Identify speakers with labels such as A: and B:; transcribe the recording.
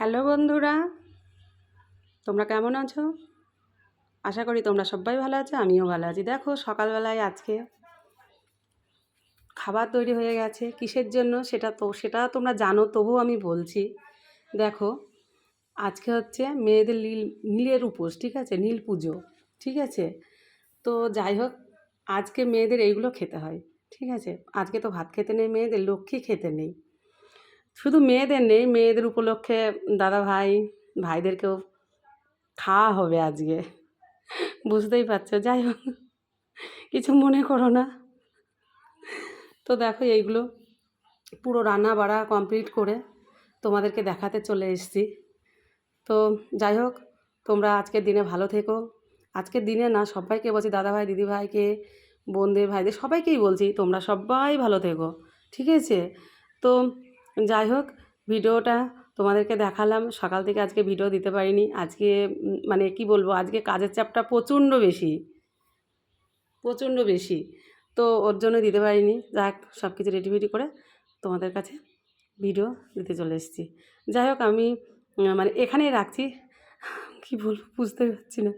A: Hello বন্ধুরা, তোমরা কেমন আছো? আশা করি তোমরা সবাই ভালো আছো, আমিও ভালো আছি। দেখো সকালবেলায় আজকে খাবার তৈরি হয়ে গেছে। কিসের জন্য সেটা তোমরা জানো, তবুও আমি বলছি। দেখো, আজকে হচ্ছে মেয়েদের নীলের উপোস, ঠিক আছে? নীল পুজো, ঠিক আছে? তো যাই হোক, আজকে মেয়েদের এইগুলো খেতে হয়, ঠিক আছে? আজকে তো ভাত খেতে নেই মেয়েদের, লক্ষ্মী খেতে নেই। শুধু মেয়েদের নেই, মেয়েদের উপলক্ষে দাদা ভাইদেরকেও খাওয়া হবে আজকে। বুঝতেই পারছো। যাই হোক, কিছু মনে করো না। তো দেখো, এইগুলো পুরো রান্না বাড়া কমপ্লিট করে তোমাদেরকে দেখাতে চলে এসেছি। তো যাই হোক, তোমরা আজকের দিনে ভালো থেকো। আজকের দিনে না, সবাইকে বলছি, দাদাভাই দিদিভাইকে, বোনদের ভাইদের সবাইকেই বলছি, তোমরা সবাই ভালো থেকো, ঠিক আছে? তো যাই হোক, ভিডিওটা তোমাদেরকে দেখালাম। সকাল থেকে আজকে ভিডিও দিতে পারিনি। আজকে মানে কি বলবো, আজকে কাজের চাপটা প্রচণ্ড বেশি, প্রচণ্ড বেশি। তো ওর জন্য দিতে পারিনি। যাক, সব কিছু রেডি করে তোমাদের কাছে ভিডিও দিতে চলে এসেছি। যাই হোক, আমি মানে এখানেই রাখছি। কী বলবো বুঝতে পারছি না।